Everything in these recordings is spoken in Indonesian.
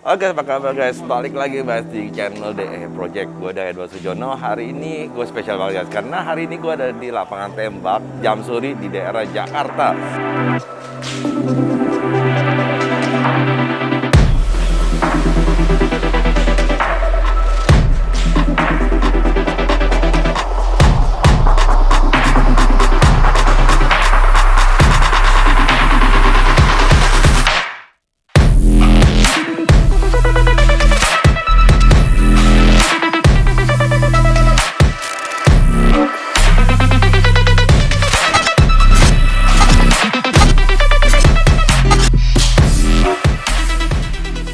Oke, apa kabar guys? Balik lagi bahas di channel DE Project. Gue ada Edward Sujono. Hari ini gue spesial banget guys, karena hari ini gue ada di lapangan tembak Jamsuri di daerah Jakarta.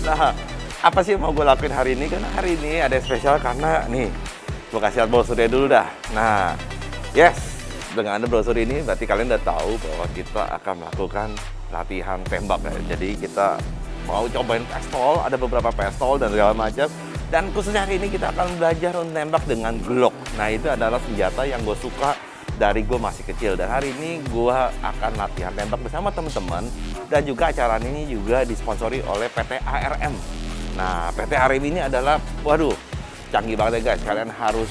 Nah, apa sih yang mau gue lakuin hari ini? Karena hari ini ada yang spesial karena nih, gue kasih lihat brosurnya dulu dah. Nah, yes, dengan ada brosur ini berarti kalian udah tahu bahwa kita akan melakukan latihan tembak ya. Jadi kita mau cobain pistol, ada beberapa pistol dan segala macam. Dan khususnya hari ini kita akan belajar untuk nembak dengan Glock. Nah, itu adalah senjata yang gue suka dari gue masih kecil. Dan hari ini gue akan latihan tembak bersama teman-teman. Dan juga acara ini juga disponsori oleh PT ARM. Nah, PT ARM ini adalah, waduh, canggih banget ya guys. Kalian harus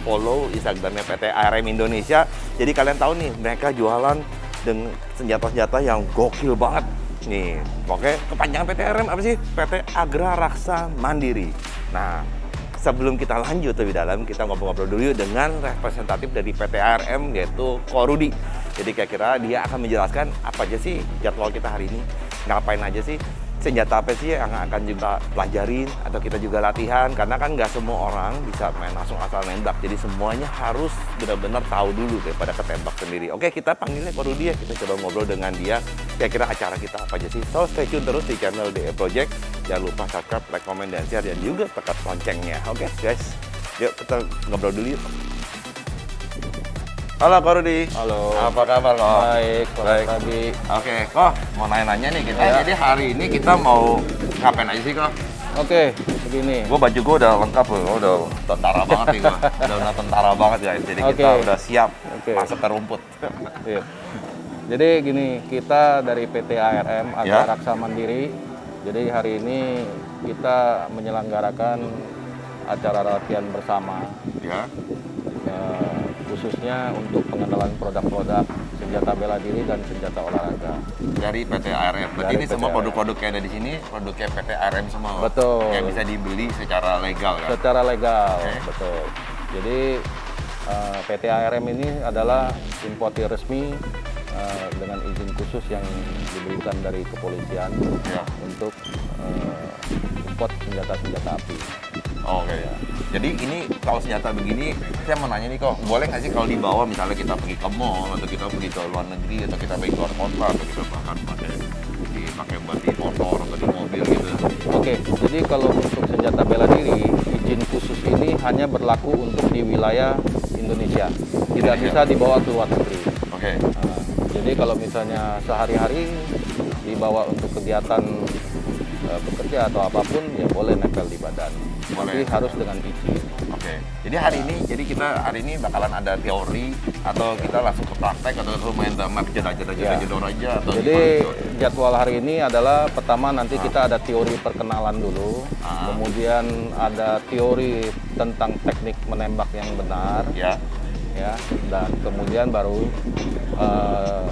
follow Instagramnya PT ARM Indonesia. Jadi kalian tahu nih, mereka jualan dengan senjata-senjata yang gokil banget. Nih, oke, kepanjangan PT ARM apa sih? PT Agra Raksa Mandiri. Nah, sebelum kita lanjut lebih dalam, kita ngobrol-ngobrol dulu dengan representatif dari PT ARM, yaitu Ko Rudi. Jadi kira-kira dia akan menjelaskan apa aja sih jadwal kita hari ini, ngapain aja sih, senjata apa sih yang akan juga pelajarin, atau kita juga latihan, karena kan nggak semua orang bisa main langsung asal nembak, jadi semuanya harus benar-benar tahu dulu daripada ketembak sendiri. Oke, kita panggilnya Ko Rudi ya, kita coba ngobrol dengan dia, kira-kira acara kita apa aja sih. So, stay tune terus di channel DE Project, jangan lupa subscribe, like, comment, dan share, dan juga tekan loncengnya. Oke guys, yuk kita ngobrol dulu yuk. Halo Ko Rudi. Halo. Apa kabar Ko? Baik, Baik. tadi. Oke, Ko, mau nanya-nanya nih kita. Ya. Jadi hari ini kita mau ngapain aja sih, Ko? Oke, begini. Gue baju gue udah lengkap loh, udah tentara banget nih gue. Udah tentara banget guys. Jadi kita Oke. udah siap Oke. masuk ke rumput. Iya. Jadi gini, kita dari PT ARM Agra Ya. Raksa Mandiri. Jadi hari ini kita menyelenggarakan acara latihan bersama, Ya. khususnya untuk pengenalan produk-produk senjata bela diri dan senjata olahraga. Dari PT ARM. Berarti Dari ini PT semua ARM. produk-produk yang ada di sini produknya PT ARM semua. Ko? Betul. Yang bisa dibeli secara legal kan? Secara legal, Oke. betul. Jadi PT ARM ini adalah importir resmi dengan izin khusus yang diberikan dari kepolisian Ya. untuk import senjata-senjata api. Oke. Jadi ini kalau senjata begini, saya mau nanya nih kok, boleh nggak sih kalau dibawa misalnya kita pergi ke mall, atau kita pergi ke luar negeri, atau kita pergi keluar kota, atau kita bahkan dipakai buat di motor atau di mobil gitu? Oke, jadi kalau untuk senjata bela diri, izin khusus ini hanya berlaku untuk di wilayah Indonesia, tidak bisa dibawa ke luar negeri. Oke. Nah, jadi kalau misalnya sehari-hari dibawa untuk kegiatan bekerja atau apapun, ya boleh nempel di badan. Boleh. Tapi harus dengan izin. Oke. Jadi hari ini, kita hari ini bakalan ada teori atau kita langsung ke praktek atau ke main tembak jedor aja atau Jadi gimana? jadwal hari ini adalah pertama nanti kita ada teori perkenalan dulu, Ah. kemudian ada teori tentang teknik menembak yang benar, Ya. ya, dan kemudian baru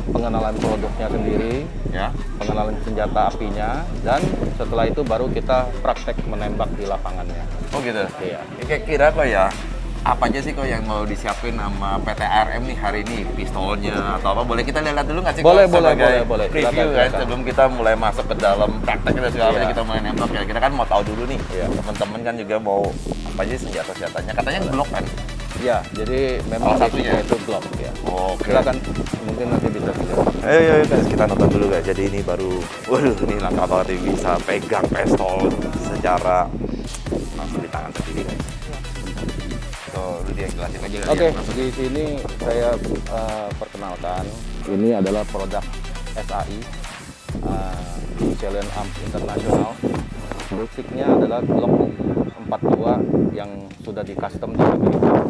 pengenalan produknya sendiri, Ya. pengenalan senjata apinya, dan setelah itu baru kita praktek menembak di lapangannya. Oh gitu. Iya. Kira-kira kok ya, apa aja sih kok yang mau disiapin sama PT ARM nih hari ini? Pistolnya atau apa? Boleh kita lihat dulu nggak sih? Boleh, Ko, boleh, sebagai boleh. Preview Silakan, kan silakan. sebelum kita mulai masuk ke dalam praktek dan segala macam Iya. kita mulai nembak. Kira-kira kan mau tahu dulu nih. Iya. Teman-teman kan juga mau apa aja senjata-senjatanya? Katanya Glock kan? Ya, jadi memang Salah satunya? basicnya itu Glock ya. Oke. Silakan, mungkin nanti bisa dilihat. Ayo guys, kita nonton dulu guys. Jadi ini baru, waduh ini langka banget nih bisa pegang pistol secara langsung di tangan sendiri guys. So, lu dia jelasin aja kali Oke, ya, langsung. di sini saya perkenalkan. Ini adalah produk SAI, Challenge Arms International. Basicnya adalah Glock 42 yang sudah di custom di Amerika.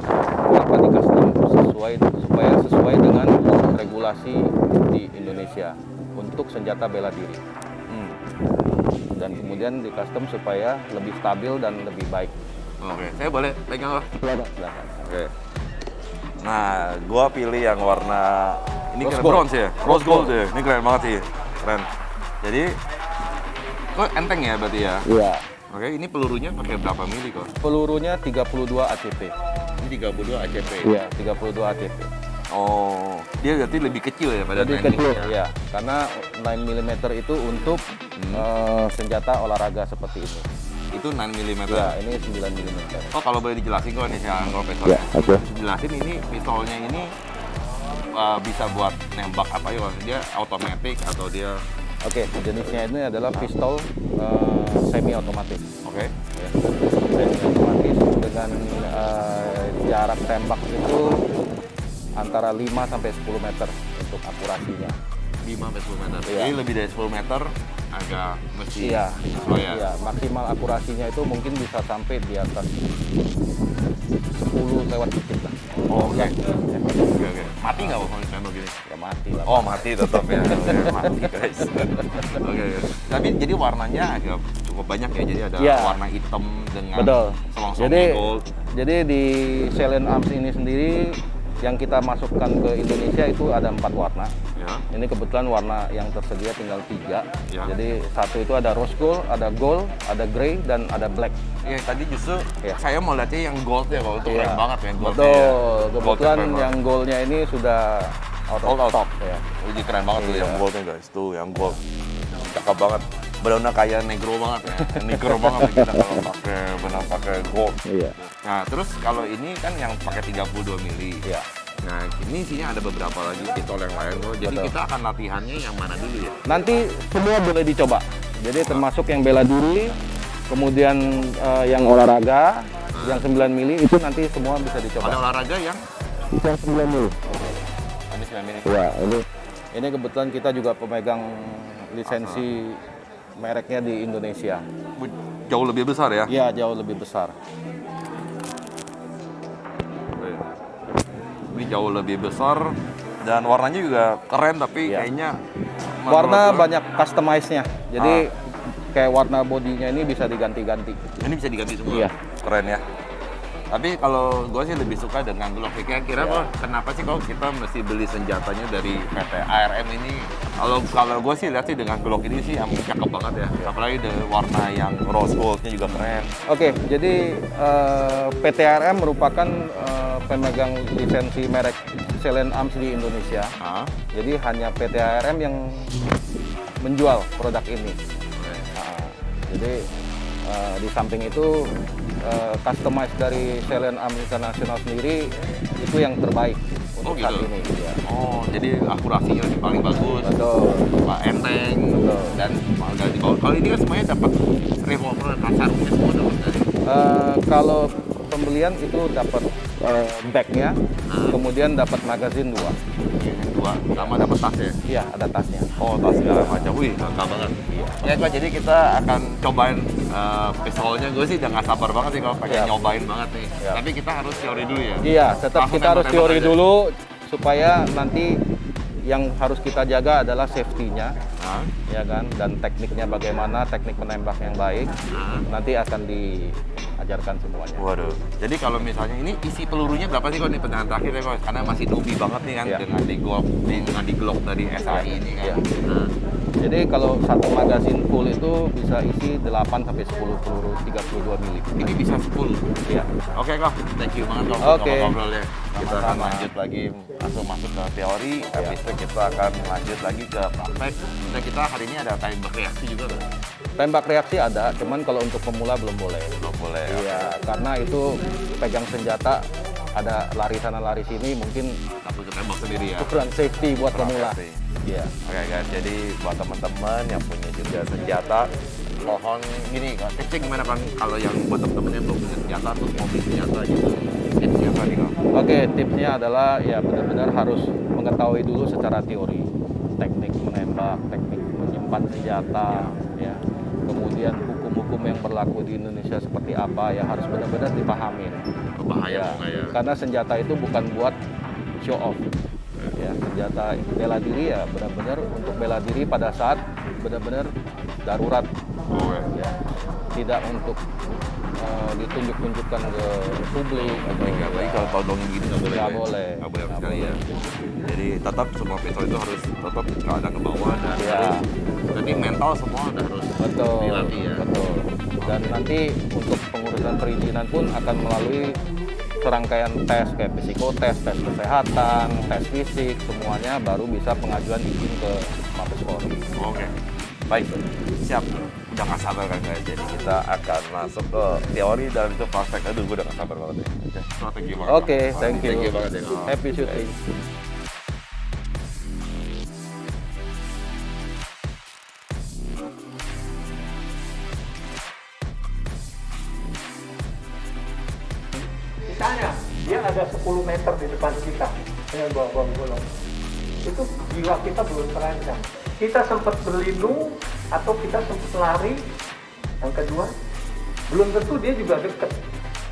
Kenapa di custom? Supaya sesuai dengan regulasi di Indonesia untuk senjata bela diri. dan kemudian di custom supaya lebih stabil dan lebih baik. Oke, saya boleh pegang loh. Silakan. Oke. Nah, gua pilih yang warna ini Rose keren gold. bronze ya, rose gold ya. Ini keren banget sih, keren. Jadi, kok enteng ya berarti ya? Iya. Oke, ini pelurunya pakai berapa mili kok? Pelurunya 32 ACP. Ini 32 ACP. Iya, 32 ACP. Oh, dia berarti lebih kecil ya pada Lebih 9 kecil, mm-nya? ya. Karena 9 mm itu untuk senjata olahraga seperti ini. Itu 9 mm. Ya, ini 9 mm. Oh, kalau boleh dijelasin kok nih yang profesornya. Ya, oke. Jelasin ini pistolnya ini bisa buat nembak apa ya? Dia otomatis atau dia Oke, jenisnya ini adalah pistol semi otomatis. oke? Ya. Semi otomatis dengan jarak tembak itu antara 5 sampai 10 meter untuk akurasinya. 5 sampai 10 meter. Iya. Jadi lebih dari 10 meter agak mesti Iya, sesuai ya. iya, maksimal akurasinya itu mungkin bisa sampai di atas 10 lewat dikit lah. Oh, oke. 12, ya. Oke. Mati nggak kalau ditembak gini? Ya mati lah. Oh, mati tetap ya. Oke, mati guys. Oke. Tapi jadi warnanya agak cukup banyak ya. Jadi ada Iya. warna hitam dengan Betul. selongsongnya Jadi, gold. jadi di Silent Arms ini sendiri yang kita masukkan ke Indonesia itu ada 4 warna. Ya. Ini kebetulan warna yang tersedia tinggal 3. Ya. Jadi satu itu ada rose gold, ada gold, ada grey, dan ada black. Iya, tadi justru Iya. saya mau lihatnya yang gold ya, kalau itu Iya. keren banget ya goldnya. Betul. ya. Kebetulan Goldnya keren yang goldnya ini sudah out Gold of out. stock ya. Ini keren banget tuh Iya. yang goldnya guys. Tuh yang gold. Cakep banget. Benar-benar kayak negro banget ya. Negro banget nih kita kalau pakai gold. Iya. Nah, terus kalau ini kan yang pakai 32 mili. Iya. Nah, ini isinya ada beberapa lagi pistol yang lain bro. Jadi Betul. kita akan latihannya yang mana dulu ya? Nanti semua boleh dicoba. Jadi termasuk yang bela diri, kemudian yang olahraga, yang 9 mili itu nanti semua bisa Ada dicoba. olahraga yang Yang 9 mili. ini 9 mili. Ya, ini kebetulan kita juga pemegang lisensi mereknya di Indonesia. Jauh lebih besar ya? Ya, jauh lebih besar. Ini jauh lebih besar dan warnanya juga keren tapi Iya. kayaknya Warna menurut gua- banyak customize-nya. Jadi kayak warna bodinya ini bisa diganti-ganti. Ini bisa diganti semua. Iya. Keren ya. Tapi kalau gue sih lebih suka dengan Glock. Kira-kira Iya. kok kenapa sih kalau kita mesti beli senjatanya dari PT ARM ini? Kalau gue sih lihat sih dengan Glock ini sih yang cakep banget ya. Apalagi the warna yang rose goldnya juga keren. Oke, jadi PT RM merupakan pemegang lisensi merek Silent Arms di Indonesia. Hah? Jadi hanya PT RM yang menjual produk ini. Nah, jadi di samping itu customize dari Silent Arms International sendiri itu yang terbaik untuk saat gitu? ini. Ya. Oh, jadi akurasinya lebih paling bagus. Betul. Pak enteng Betul. dan udah dibawa. Kalau ini kan semuanya dapat revolver dan sarungnya semua dapat dari. Kalau pembelian itu dapat bag-nya, kemudian dapat magazine 2. Dua sama dapat tas ya. Iya, ada tasnya. Oh, tas segala macam. Wih, lengkap banget. Ya, Kak, jadi kita akan cobain pistolnya. Gue sih udah nggak sabar banget sih kalau pengen Siap. nyobain banget nih. Siap. Tapi kita harus teori dulu ya. Iya, tetap Langsung kita harus tembak-tembak teori aja. dulu supaya nanti yang harus kita jaga adalah safety-nya, Hah? ya kan, dan tekniknya bagaimana, teknik menembak yang baik, Hah? nanti akan diajarkan semuanya. Waduh. Jadi kalau misalnya ini isi pelurunya berapa sih kok nih pertanyaan terakhir ya kok? Karena masih newbie banget nih kan Iya. dengan di Glock dari SAI ini kan. Iya. Nah, Jadi kalau satu magazine full itu bisa isi 8 sampai 10 peluru 32 mili. ini bisa 10. Iya. Oke kok, thank you banget kok Oke. ngobrolnya. Kita akan Sama-sama. lanjut lagi langsung masuk ke teori, habis itu kita akan lanjut lagi ke praktek. Dan kita hari ini ada tembak reaksi juga loh. Tembak reaksi ada, cuman kalau untuk pemula belum boleh. Belum boleh. Iya, karena itu pegang senjata ada lari sana lari sini mungkin Takut ketembak sendiri ya. kurang safety buat Kurang pemula. safety. Iya. Oke guys, jadi buat teman-teman yang punya juga senjata, mohon gini, tipsnya gimana kan kalau yang buat teman-teman yang belum punya senjata terus mau beli senjata gitu, tipsnya apa nih kak? Oke, tipsnya adalah ya benar-benar harus mengetahui dulu secara teori teknik menembak, teknik menyimpan senjata, ya. Kemudian hukum-hukum yang berlaku di Indonesia seperti apa ya harus benar-benar dipahami. Bahaya Ya, nggak ya? karena senjata itu bukan buat show off. Ya, senjata bela diri ya benar-benar untuk bela diri pada saat benar-benar darurat Oke. Ya. Tidak untuk ditunjuk-tunjukkan ke publik. Nggak baik kalau todongin gini nggak boleh. Nggak ya? boleh. Nggak boleh Nggak sekali ya. boleh. Jadi tetap semua pistol itu harus tetap keadaan ke bawah dan Ya. harus. Jadi mental semua udah harus Betul, dilatih ya. betul. Dan nanti untuk pengurusan perizinan pun akan melalui serangkaian tes kayak psikotes, tes kesehatan, tes fisik, semuanya baru bisa pengajuan izin ke Mabes Polri. Oke. Baik. Siap. Udah nggak sabar kan guys. Jadi kita akan masuk ke teori dan ke praktek. Aduh, gue udah nggak sabar banget ya. Oke. Thank you banget. Oke, thank you. Thank you banget ya. Happy shooting. Misalnya, dia ada 10 meter di depan kita dengan bawa golong. Itu jiwa kita belum terancam. Kita sempat berlindung atau kita sempat lari. Yang kedua, belum tentu dia juga deket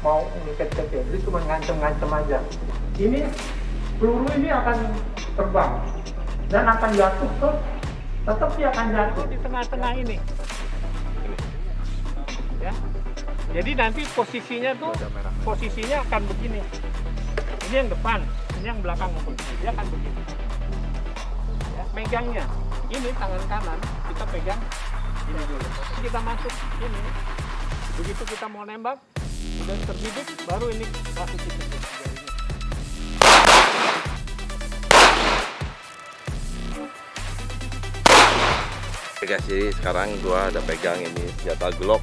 mau ngikat-ngikat dia. Dia cuma ngancem-ngancem aja. Ini peluru ini akan terbang dan akan jatuh ke, tetap dia akan jatuh di tengah-tengah ini. Ya. Jadi nanti posisinya tuh posisinya akan begini. Ini yang depan, ini yang belakang dia akan begini. Ya, megangnya. Ini tangan kanan kita pegang ini dulu. Kita masuk ini. Begitu kita mau nembak, udah terbidik, baru ini masuk itu. Oke guys, jadi sekarang gua ada pegang ini senjata Glock.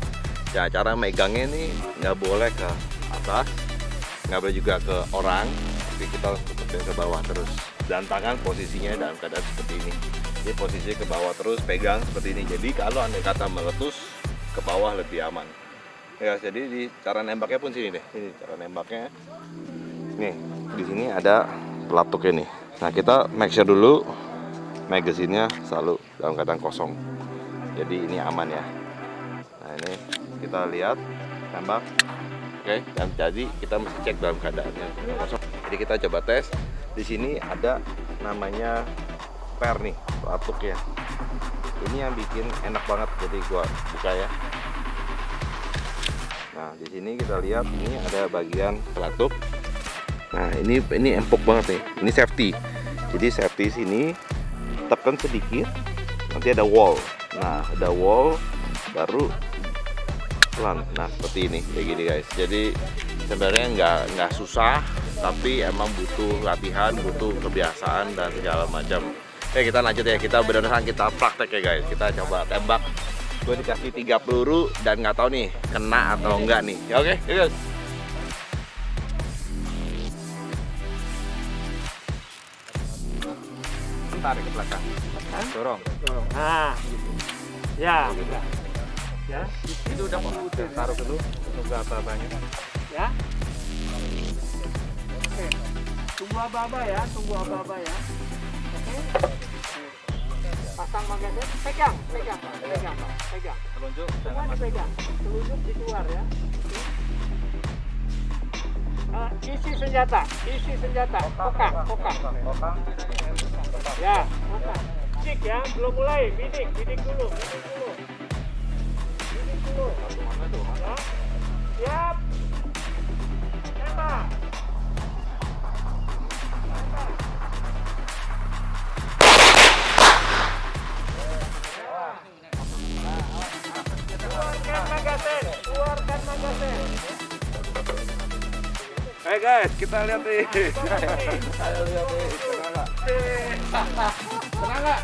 Ya, cara megangnya ini nggak boleh ke atas, nggak boleh juga ke orang, tapi kita harus tetap ke bawah terus. Dan tangan posisinya dalam keadaan seperti ini. Jadi posisinya ke bawah terus, pegang seperti ini. Jadi kalau andai kata meletus, ke bawah lebih aman. Ya, jadi di cara nembaknya pun sini deh. Ini cara nembaknya. Nih, di sini ada pelatuknya nih. Nah, kita make sure dulu magazinnya selalu dalam keadaan kosong. Jadi ini aman ya. Nah, ini kita lihat tembak. Oke, dan jadi kita mesti cek dalam keadaannya kosong. Jadi kita coba tes. Di sini ada namanya per nih, pelatuknya. Ini yang bikin enak banget. Jadi gua buka ya. Nah, di sini kita lihat ini ada bagian pelatuk. Nah, ini empuk banget nih. Ini safety. Jadi safety sini tekan sedikit, nanti ada wall. Nah, ada wall baru pelan. Nah, seperti ini kayak gini guys. Jadi sebenarnya nggak susah, tapi emang butuh latihan, butuh kebiasaan dan segala macam. Oke, kita lanjut ya. Kita benar-benar kita praktek ya guys. Kita coba tembak. Gue dikasih 3 peluru dan nggak tahu nih kena atau enggak nih. Ya, oke, yuk, guys. Tarik ke belakang. Dorong. Nah, gitu. Ya. Ya. Itu udah putih. Taruh dulu. Tunggu apa-apanya. Ya. Oke. Tunggu aba-aba ya, tunggu aba-aba ya. Oke. Pasang magazin, pegang. Telunjuk. Semua dipegang. Telunjuk di keluar ya. Oke. Isi senjata. Kokang. Ya, kokang. Cik ya, belum mulai. Bidik dulu. Ya. Siap. Tembak. Keluarkan magasin. Hey guys, kita lihat nih. Ayo lihat nih. Kena nggak?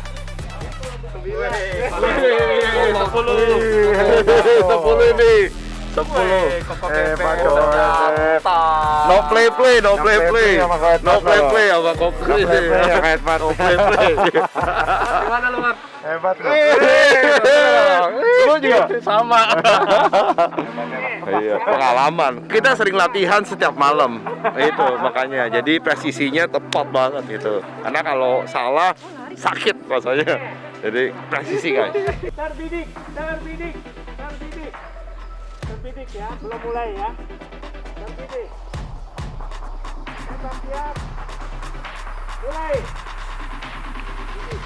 10 ini. 10. Hebat coy. No play sama Kokri. Hebat. Gimana lu, Mar? Hebat loh. Lu juga sama. Iya, pengalaman. Kita sering latihan setiap malam. Itu makanya. Jadi presisinya tepat banget gitu. Karena kalau salah sakit rasanya. Jadi presisi guys. Terbidik ya, belum mulai ya. Terbidik. Tembak siap. Mulai. Bidik.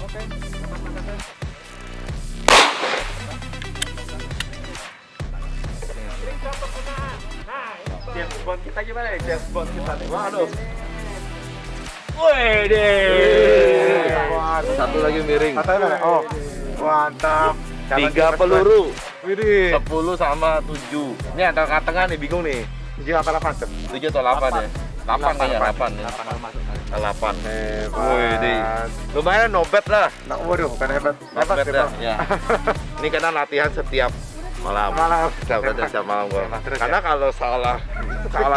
James Bond kita gimana ya? James Bond kita nih. Waduh. Satu lagi miring. Oh, mantap. 3 peluru. Widih. 10 sama 7. Ini antara tengah nih, bingung nih. 7 apa 8 tuh? 7 atau 8 ya? 8 kayaknya, 8 ya. 8. Wih, deh. Lumayan nobet lah. Nah, waduh, bukan hebat. Nobet dah. Ya. Ini karena latihan setiap malam. Setiap malam gua. Karena kalau salah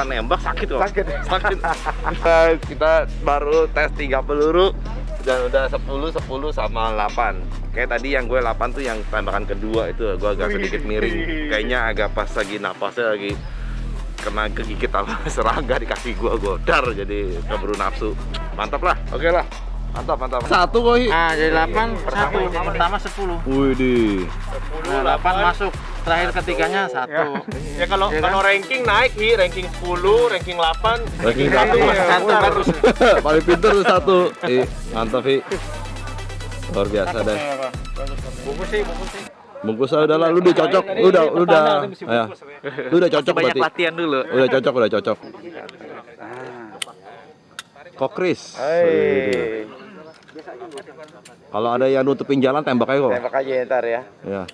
nembak sakit kok. Sakit. Kita baru tes 3 peluru dan udah 10 sama 8. Kayak tadi yang gue 8 tuh yang tembakan kedua itu gue agak sedikit miring. Kayaknya agak pas lagi napasnya lagi kena kegigit sama serangga di kaki gue dar jadi keburu nafsu. Mantap lah. Oke lah. Mantap. 1 koi. Nah, jadi 8, 1. Pertama 10. Wih di. Nah, 8 masuk. Terakhir ketiganya 1. Ya kalau ranking naik nih, ranking 10, ranking 8. Ranking 1 masih 1 harus. Paling pintar tuh 1. Mantap, Vi. Luar biasa deh. Bungkus sih. Bungkus udah lah, lu udah cocok. Lu udah. Ya. Lu udah cocok Banyak berarti. latihan dulu. Udah cocok. Kok Chris. Kalau ada yang nutupin jalan tembak aja kok. Tembak aja ntar ya. Ya.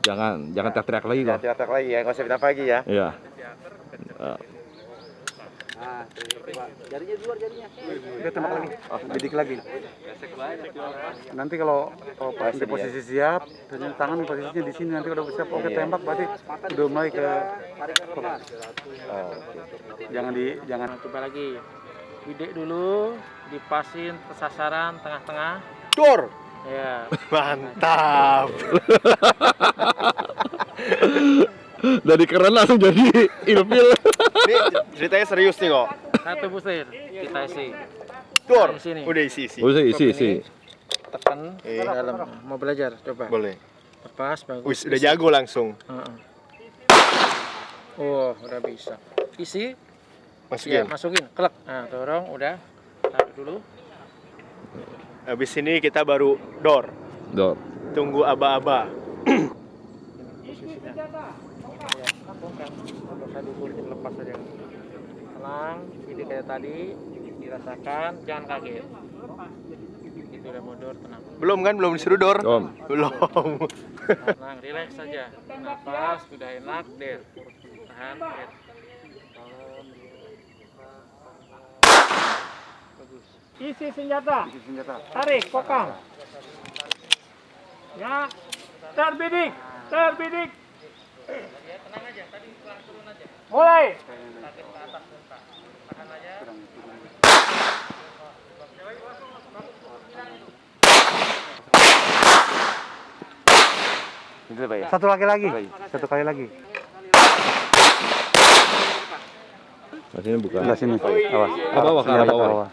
Jangan teriak-teriak lagi kok. Teriak lagi ya, nggak usah minta pagi ya. Iya. Dia tembak lagi, bidik lagi. Nanti kalau pas di posisi siap, ternyata tangan posisinya di sini, nanti udah siap, oke tembak berarti udah mulai ke. Jangan Coba lagi. Bidik dulu, dipasin ke sasaran tengah-tengah. Dor. Ya. Mantap. Dari keren langsung jadi ilfil. Ini ceritanya serius nih kok. 1 busir, kita isi. Dor. Di sini. Udah isi. Udah isi. Tekan dalam. Mau belajar, coba. Boleh. Lepas, bagus. Wis, udah jago langsung. Heeh. Oh, udah bisa. Isi. Masukin. Ya, masukin. Klek. Nah, dorong, udah. Taruh dulu. Habis ini kita baru dor. Tunggu aba-aba. Posisinya. Ya, lakukan. Kalau saya dikurutin lepas saja. Tenang, bidik kayak tadi. Dirasakan, jangan kaget. Itu udah mundur, tenang. Belum disuruh dor? Belum. Tenang, relax saja. Nafas, sudah enak, der. Tahan, der. Isi senjata. Tarik, kokang. Ya. Terbidik. Tenang aja, tadi turun aja. Mulai. Target ke atas bentar. Tahan aja. satu kali lagi. Sini buka. Sebelah sini, awas. Bawah.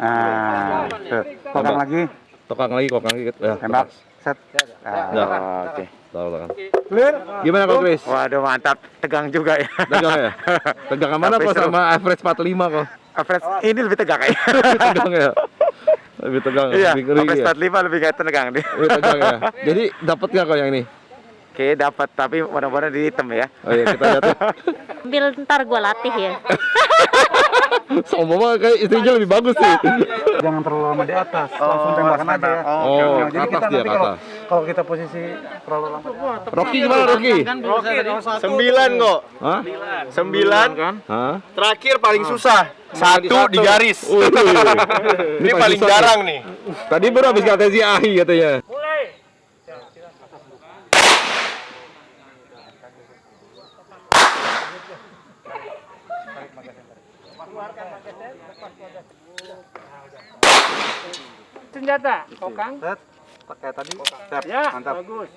Nah, tuh. Kokang lagi, Kokang lagi. Ya, tembak, set. Oke. Taruh. Clear. Gimana kok, Chris? Waduh mantap, tegang juga ya. Tegang ya? Tegang mana kok sama average 45 kok? Average ini lebih tegang kayaknya. Tegang ya? Lebih tegang ya? Iya, Lebih ngeri average ya? 45 lebih kayak tegang dia. Lebih tegang ya? Jadi dapat nggak kok yang ini? Oke, dapat tapi warna-warna di hitam ya. Oh iya, kita lihat ya. Ambil ntar gue latih ya. Sombong banget, kayak istrinya lebih bagus sih. Jangan terlalu lama di atas, langsung tembakan aja ya. Oh, Nah, jadi atas kita dia, nanti ke atas. kalau kita posisi terlalu lama. Rocky gimana, Rocky? 9 kok. Hah? 9 kan? Hah? terakhir paling susah. 1 di garis. Wih, Ini paling susah jarang nih. Tadi baru habis kata si Ahi katanya. Mulai. Senjata, kokang. Set, kayak tadi. Set, Ya, mantap. bagus.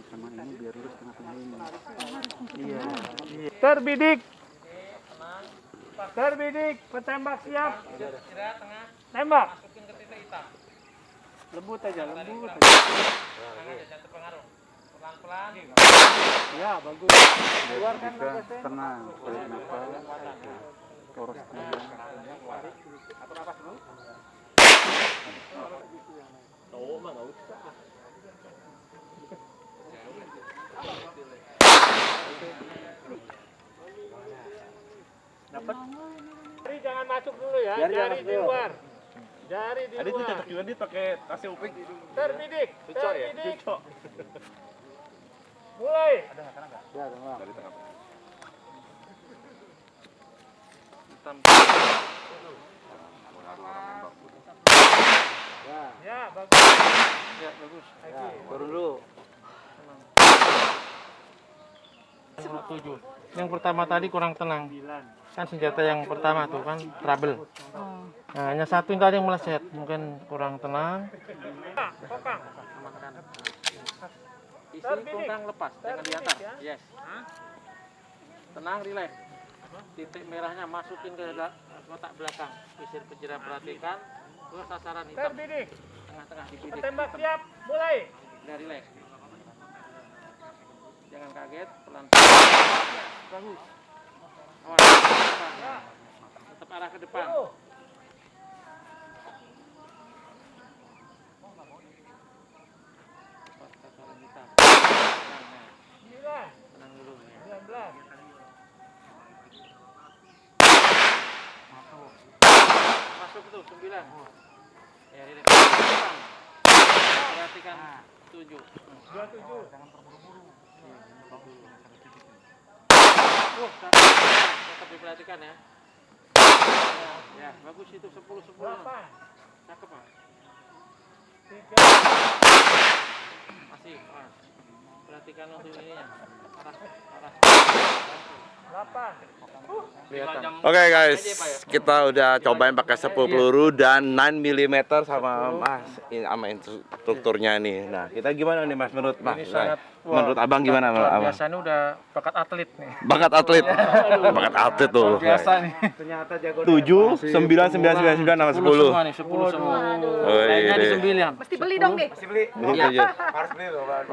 Sama ini biar lurus tengah-tengah ini. Terbidik, petembak siap. Tembak. Lembut aja. Pelan-pelan. Ya, bagus. Keluarkan Tenang, tarik nafas. poros. Jari jangan masuk dulu ya, jari di luar. Jari di Ada itu luar. cocok juga nih pakai tasnya upik. Terbidik, Cucok ya? terbidik. Cucok. Mulai. Ya, bagus. Ya, bagus. Lagi. Dulu. Tujuh. Yang pertama tadi kurang tenang. Kan senjata yang pertama tuh kan trouble. Nah, hanya satu yang tadi yang meleset, mungkin kurang tenang. Kokang. Isi kokang lepas, jangan di atas. Yes. Tenang, relax. Titik merahnya masukin ke kotak belakang. Pisir penjara perhatikan. Terus sasaran hitam. Terbidik. Tengah-tengah dibidik. Tembak siap. Mulai. Udah relax. Jangan kaget, pelan. Bagus. Awas, depan. Tetap arah ke depan. Tepat sasaran hitam. Tenang, tenang dulu. Ya. 19. Masuk tuh 9. Ya, relax. Perhatikan 7. 27. Tetap diperhatikan ya. Ya, bagus itu 10. 8. Cakep, Pak. 3. Masih, Mas. Perhatikan untuk ininya. Arah. 8. Kelihatan. Oke guys, kita udah cobain pakai 10 peluru dan 9 mm sama Mas sama instrukturnya nih. Nah, kita gimana nih Mas menurut Mas? Menurut Abang gimana menurut Abang? Biasanya udah bakat atlet nih. Bakat atlet. Bakat atlet tuh. Biasa nih. Ternyata jago. 7, 9, 9, 9, 9 sama 10. Semua nih, 10 semua. Oh, Kayaknya di iya. 9. Mesti beli dong deh. Iya.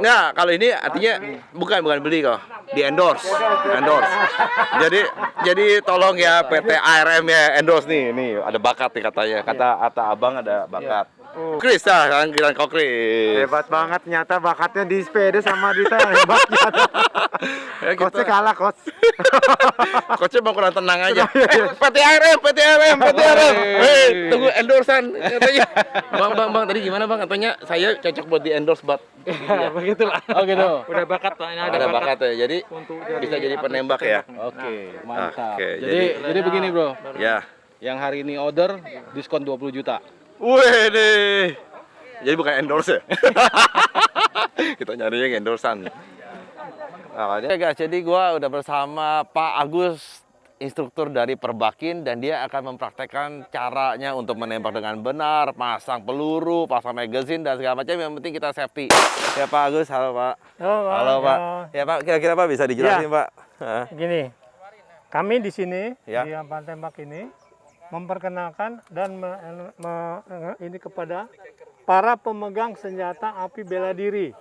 Nggak, kalau ini artinya bukan beli kok, di endorse. Jadi tolong ya PT ARM ya endorse nih ada bakat nih katanya. Kata Abang ada bakat. Chris kan kira kau Chris. Hebat banget ternyata bakatnya di sepeda sama di tembak. Ya, gitu. Coachnya kalah, coach. Coachnya mau kurang tenang aja. PT ARM. Hei, tunggu endorsean katanya. Bang, tadi gimana Bang? Katanya saya cocok buat di endorse buat. Ya, begitulah. Oh gitu. Udah bakat Pak, ini Ada bakat ya. Jadi bisa jadi penembak ya. Oke, mantap. Oke, Jadi begini, Bro. Ya. Yang hari ini order diskon 20 juta. Wih deh. Jadi bukan endorse ya? Kita nyarinya yang endorsean. Oke guys, jadi gua udah bersama Pak Agus, instruktur dari Perbakin, dan dia akan mempraktekkan caranya untuk menembak dengan benar, pasang peluru, pasang magazine dan segala macam. Yang penting kita safety. Ya Pak Agus, halo Pak. Halo Pak. Ya Pak, kira-kira Pak bisa dijelasin Pak? Gini, kami di sini Ya. di Ampan Tembak ini memperkenalkan dan ini kepada para pemegang senjata api bela diri.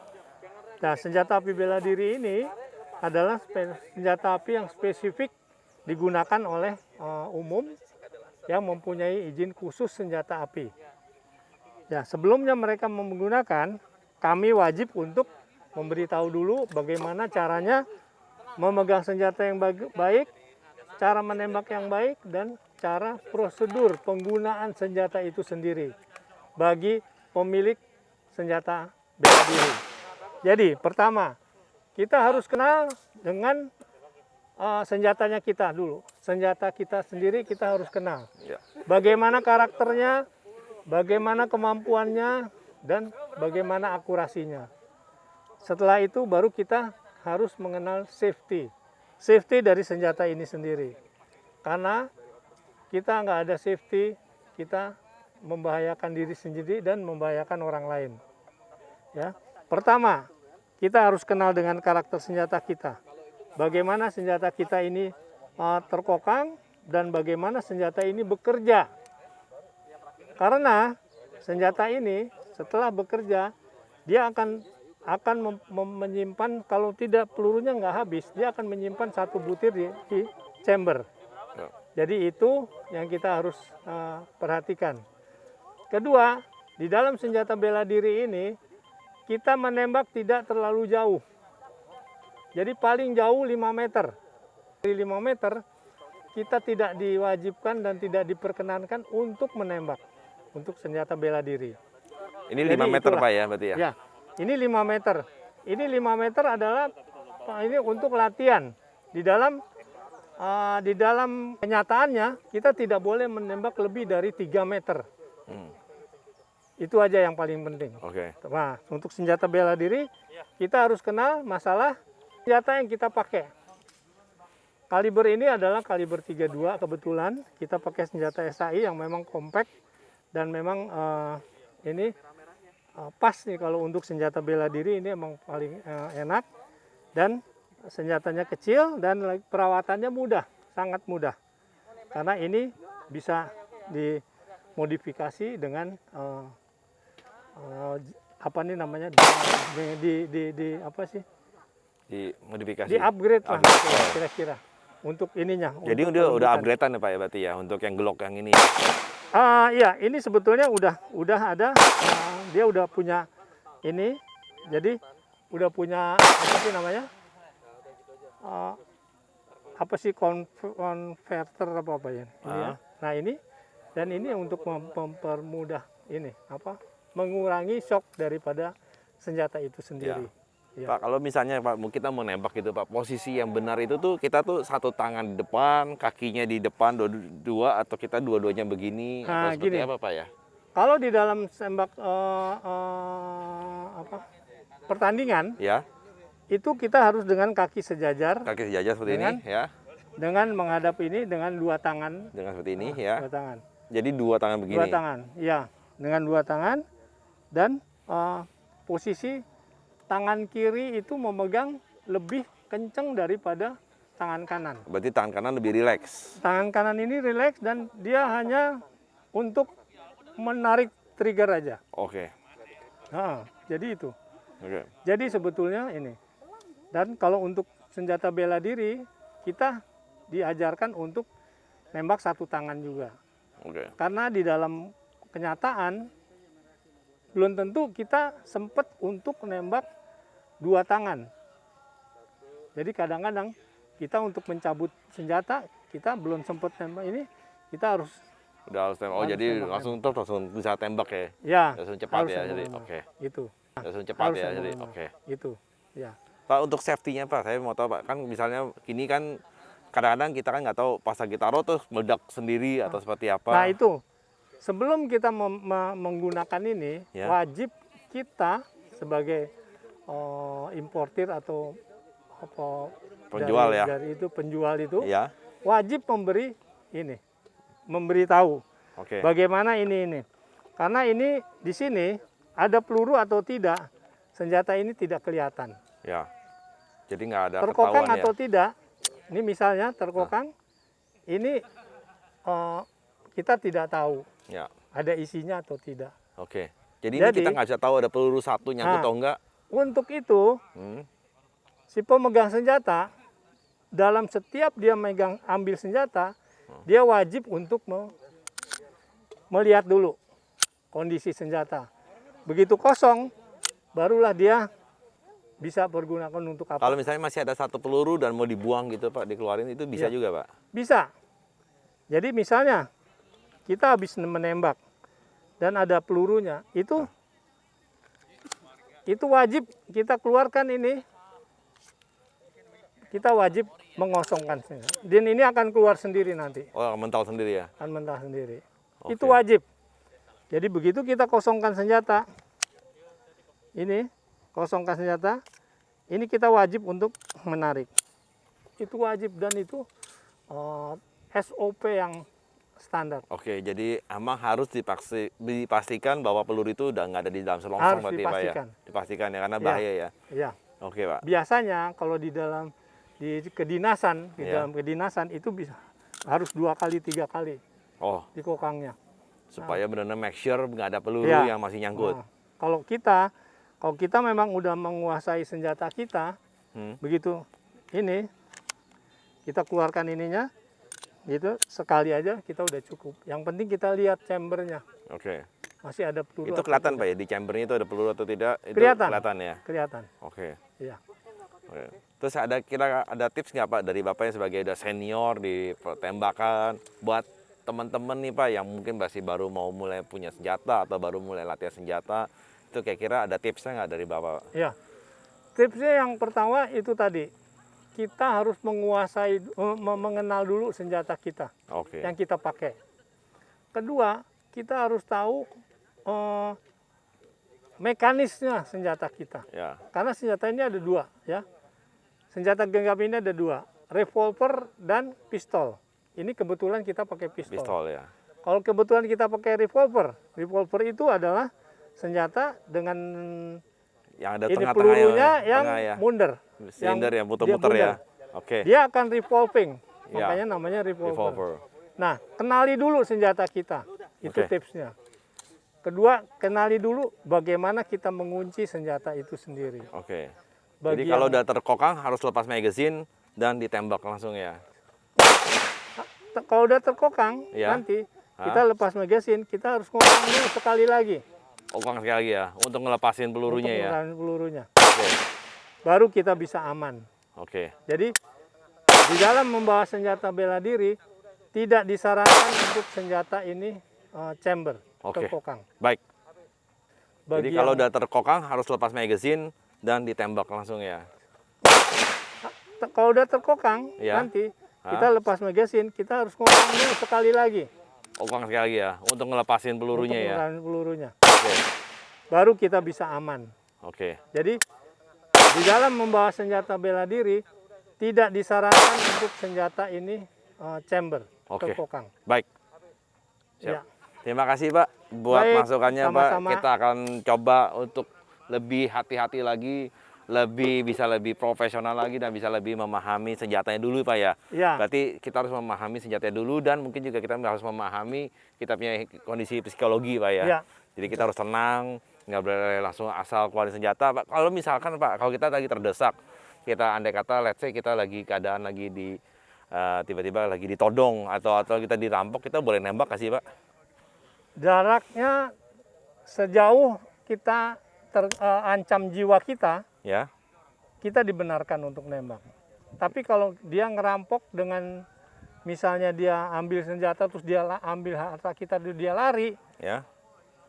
Nah, senjata api bela diri ini adalah senjata api yang spesifik digunakan oleh umum yang mempunyai izin khusus senjata api. Ya, sebelumnya mereka menggunakan, kami wajib untuk memberitahu dulu bagaimana caranya memegang senjata yang baik, cara menembak yang baik, dan cara prosedur penggunaan senjata itu sendiri bagi pemilik senjata bela diri. Jadi, pertama, kita harus kenal dengan senjatanya kita dulu. Senjata kita sendiri kita harus kenal. Ya. Bagaimana karakternya, bagaimana kemampuannya, dan bagaimana akurasinya. Setelah itu baru kita harus mengenal safety. Safety dari senjata ini sendiri. Karena kita nggak ada safety, kita membahayakan diri sendiri dan membahayakan orang lain. Ya. Pertama, kita harus kenal dengan karakter senjata kita. Bagaimana senjata kita ini terkokang dan bagaimana senjata ini bekerja. Karena senjata ini setelah bekerja, dia akan menyimpan, kalau tidak pelurunya nggak habis, dia akan menyimpan satu butir di chamber. Jadi itu yang kita harus perhatikan. Kedua, di dalam senjata bela diri ini kita menembak tidak terlalu jauh. Jadi paling jauh 5 meter. Dari 5 meter kita tidak diwajibkan dan tidak diperkenankan untuk menembak untuk senjata bela diri. Ini Jadi 5 meter itulah. Pak ya berarti ya? Ya, ini 5 meter. Ini 5 meter adalah ini untuk latihan. Di dalam kenyataannya kita tidak boleh menembak lebih dari 3 meter. Itu aja yang paling penting. Oke. Nah, untuk senjata bela diri kita harus kenal masalah senjata yang kita pakai. Kaliber ini adalah kaliber 32 kebetulan. Kita pakai senjata SAI yang memang compact dan memang ini pas nih kalau untuk senjata bela diri ini emang paling enak dan senjatanya kecil dan perawatannya mudah, sangat mudah. Karena ini bisa dimodifikasi dengan apa nih namanya apa sih? Dimodifikasi. Di upgrade lah Upgrade. kira-kira untuk ininya. Jadi untuk udah kelembutan. upgrade-an ya Pak ya berarti ya untuk yang Glock yang ini. Iya, ini sebetulnya udah ada, dia udah punya ini, jadi udah punya apa sih namanya? Apa sih converter apa ya? Ini ya. Nah ini dan ini untuk mempermudah ini apa? Mengurangi shock daripada senjata itu sendiri. Ya. Pak, kalau misalnya Pak kita mau nembak gitu Pak, posisi yang benar itu tuh kita tuh satu tangan di depan, kakinya di depan dua atau kita dua-duanya begini Nah, atau seperti gini. apa Pak ya? Kalau di dalam tembak pertandingan Ya, itu kita harus dengan kaki sejajar kaki sejajar seperti Dengan? ini ya, dengan menghadap ini dengan dua tangan. dengan seperti ini ya. Dua tangan. Jadi dua tangan begini. Dua tangan, ya, dengan dua tangan dan posisi tangan kiri itu memegang lebih kencang daripada tangan kanan. Berarti tangan kanan lebih rileks. Tangan kanan ini rileks dan dia hanya untuk menarik trigger aja. Oke. Nah, jadi itu. Oke. Jadi sebetulnya ini. Dan kalau untuk senjata bela diri kita diajarkan untuk nembak satu tangan juga. Oke. Karena di dalam kenyataan belum tentu kita sempat untuk menembak dua tangan. Jadi kadang-kadang kita untuk mencabut senjata kita belum sempat nembak ini, kita harus Udah harus tembak. Oh, Harus jadi tembak, langsung bisa tembak ya. ya Langsung cepat harus ya. tembak, Jadi tembak. oke. Itu. Langsung cepat Harus ya. tembak, Jadi tembak. oke. Itu. Ya. Pak, untuk safety-nya Pak, saya mau tahu Pak, kan misalnya kini kan kadang-kadang kita kan nggak tahu pas lagi taruh tuh meledak sendiri atau seperti apa. Nah, itu. Sebelum kita menggunakan ini, Ya. wajib kita sebagai importir atau apa Penjual ya. dari itu penjual itu Iya. wajib memberitahu Oke. bagaimana ini. Karena ini di sini ada peluru atau tidak, senjata ini tidak kelihatan. Ya. Jadi nggak ada Terkokang ketahuan atau ya. tidak, ini misalnya terkokang, ini kita tidak tahu Ya. ada isinya atau tidak. Oke. Jadi ini kita nggak bisa tahu ada peluru satu nyangkut Nah. atau enggak. Untuk itu, si pemegang senjata dalam setiap dia ambil senjata, dia wajib untuk melihat dulu kondisi senjata. Begitu kosong, barulah dia bisa pergunakan untuk apa? Kalau misalnya masih ada satu peluru dan mau dibuang gitu Pak, dikeluarin itu bisa Iya. juga Pak. Bisa. Jadi misalnya kita habis menembak dan ada pelurunya, itu wajib kita keluarkan ini. Kita wajib mengosongkan senjata. Dan ini akan keluar sendiri nanti, Oh, mental sendiri ya. akan mentah sendiri. Oke. Itu wajib. Jadi begitu kita kosongkan senjata, ini kosongkan senjata, ini kita wajib untuk menarik. Itu wajib dan itu SOP yang standar. Oke, jadi emang harus dipastikan bahwa peluru itu udah nggak ada di dalam Harus selongsong berarti Pak ya. dipastikan. Dipastikan ya karena Ya. bahaya ya. Ya. Oke Pak. Biasanya kalau di kedinasan, di Iya. dalam kedinasan itu bisa harus 2 kali 3 kali Oh, di kokangnya. supaya benar-benar make sure nggak ada peluru Ya. yang masih nyangkut. Nah, kalau kita memang udah menguasai senjata kita, begitu ini kita keluarkan ininya, gitu sekali aja kita udah cukup. Yang penting kita lihat chambernya Oke. masih ada peluru. Itu atau kelihatan tidak. Pak ya di chambernya itu ada peluru atau tidak? Itu Kelihatan. Kelihatan ya. Kelihatan. Oke. Iya. Oke. Terus ada tips nggak Pak dari Bapak yang sebagai udah senior di tembakan buat teman-teman nih Pak yang mungkin masih baru mau mulai punya senjata atau baru mulai latihan senjata, itu kira-kira ada tipsnya nggak dari Bapak? Iya. Tipsnya yang pertama itu tadi, kita harus menguasai, mengenal dulu senjata kita Oke. yang kita pakai. Kedua, kita harus tahu mekanisnya senjata kita. Ya. Karena senjata ini ada dua, ya. Senjata genggam ini ada dua, revolver dan pistol. Ini kebetulan kita pakai pistol. Pistol ya. Kalau kebetulan kita pakai revolver, revolver itu adalah senjata dengan Yang ada ini tengah-tengah pelurunya yang tengah ya. mundur. Silinder yang dia muter-muter ya. mundur. Oke. Dia akan revolving, Ya. makanya namanya revolver. Revolver. Nah, kenali dulu senjata kita, itu Oke. tipsnya. Kedua, kenali dulu bagaimana kita mengunci senjata itu sendiri. Oke. Bagi Jadi kalau yang- udah terkokang harus lepas magazine dan ditembak langsung ya. Kalau udah terkokang, Ya. nanti kita lepas magazine, kita harus ngokang dulu sekali lagi. Kokang sekali lagi ya untuk ngelepasin pelurunya untuk ya. mengurangi pelurunya. Oke. Baru kita bisa aman. Oke. Jadi di dalam membawa senjata bela diri tidak disarankan untuk senjata ini chamber, Oke. terkokang. Baik. Jadi Bagi kalau yang- udah terkokang harus lepas magazine dan ditembak langsung ya. kalau udah terkokang, Ya. nanti kita lepas magazine, kita harus ngokang dulu sekali lagi Kokang sekali lagi ya untuk ngelepasin pelurunya untuk ya. mengurangi pelurunya. Oke. Baru kita bisa aman. Oke. Jadi di dalam membawa senjata bela diri tidak disarankan untuk senjata ini chamber, Oke. terkokang. Baik. Ya. Siap. Terima kasih Pak buat Baik, masukannya Pak. sama-sama. Kita akan coba untuk lebih hati-hati lagi, bisa lebih profesional lagi dan bisa lebih memahami senjatanya dulu Pak ya. Ya. Berarti kita harus memahami senjatanya dulu dan mungkin juga kita harus memahami kita punya kondisi psikologi Pak ya. Ya. Jadi kita harus tenang, nggak boleh langsung asal keluarin senjata Pak. Kalau misalkan Pak, kalau kita lagi terdesak, kita andai kata let's say kita lagi keadaan lagi di tiba-tiba lagi ditodong atau kita dirampok, kita boleh nembak nggak sih Pak? Jaraknya sejauh kita terancam jiwa kita, Ya. kita dibenarkan untuk nembak. Tapi kalau dia ngerampok dengan misalnya dia ambil senjata terus dia ambil harta kita dia lari, Ya.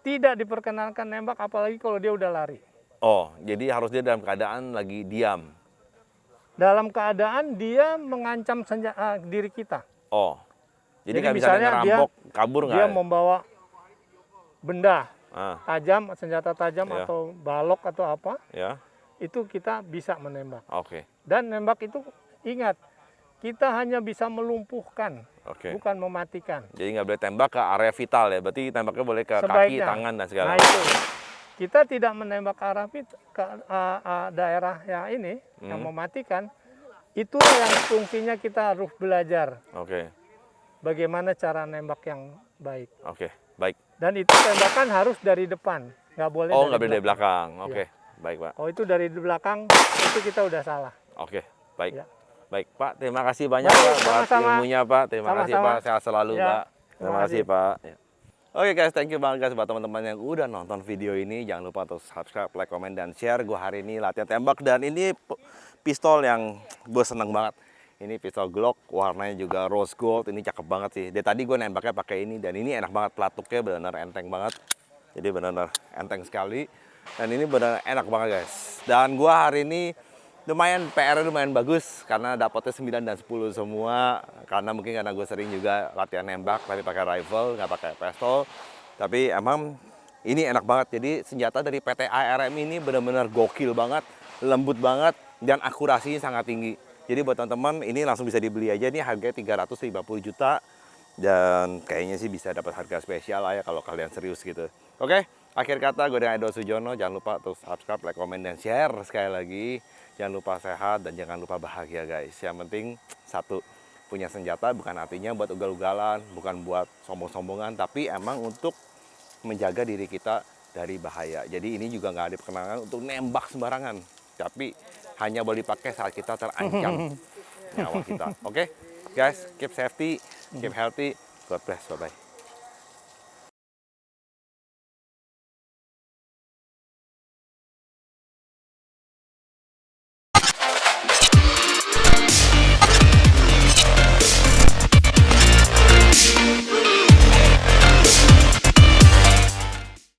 tidak diperkenankan nembak apalagi kalau dia udah lari. Oh, jadi harus dia dalam keadaan lagi diam. Dalam keadaan dia mengancam diri kita. Oh. Jadi Jadi nggak bisa misalnya ngerampok, kabur nggak? Dia membawa benda Ah, tajam, senjata tajam Ya. atau balok atau apa, ya. itu kita bisa menembak. Oke. Dan nembak itu ingat, kita hanya bisa melumpuhkan, Oke. bukan mematikan. Jadi nggak boleh tembak ke area vital ya. Berarti tembaknya boleh ke kaki, Sebaiknya. tangan dan segala. Nah itu, kita tidak menembak ke arah ke daerah yang ini, yang mematikan. Itulah yang fungsinya kita harus belajar Oke. bagaimana cara nembak yang baik. Oke. Baik. Dan itu tembakan harus dari depan, nggak boleh Oh, dari nggak boleh dari belakang. belakang. Oke. Baik Pak. Kalau itu dari belakang, itu kita udah salah. Oke. Baik. Ya. Baik Pak. Terima kasih banyak Baik, Pak buat sama-sama. ilmunya Pak. Terima kasih Sama-sama. Pak. Sehat selalu Ya, Pak. Terima terima kasih kasih. Pak. Ya. Oke guys, thank you banget guys buat teman-teman yang udah nonton video ini. Jangan lupa untuk subscribe, like, comment, dan share. Gue hari ini latihan tembak dan ini pistol yang gue seneng banget. Ini pistol Glock, warnanya juga rose gold. Ini cakep banget sih. Dari tadi gue nembaknya pakai ini dan ini enak banget pelatuknya, benar-benar enteng banget. Jadi benar-benar enteng sekali. Dan ini benar enak banget guys. Dan gue hari ini lumayan PR lumayan bagus karena dapetnya 9 dan 10 semua. Karena mungkin karena gue sering juga latihan nembak tapi pakai rifle, nggak pakai pistol. Tapi emang ini enak banget. Jadi senjata dari PT ARM ini benar-benar gokil banget, lembut banget dan akurasinya sangat tinggi. Jadi buat teman-teman ini langsung bisa dibeli aja, ini harganya 350 juta dan kayaknya sih bisa dapat harga spesial lah ya kalau kalian serius gitu. Oke, akhir kata gue dengan Edo Sujono, jangan lupa untuk subscribe, like, komen, dan share sekali lagi. Jangan lupa sehat dan jangan lupa bahagia guys. Yang penting satu, punya senjata bukan artinya buat ugal-ugalan, bukan buat sombong-sombongan, tapi emang untuk menjaga diri kita dari bahaya. Jadi ini juga nggak diperkenankan untuk nembak sembarangan, tapi hanya boleh dipakai saat kita terancam nyawa kita. Oke, guys, keep safety keep healthy, God bless, bye-bye.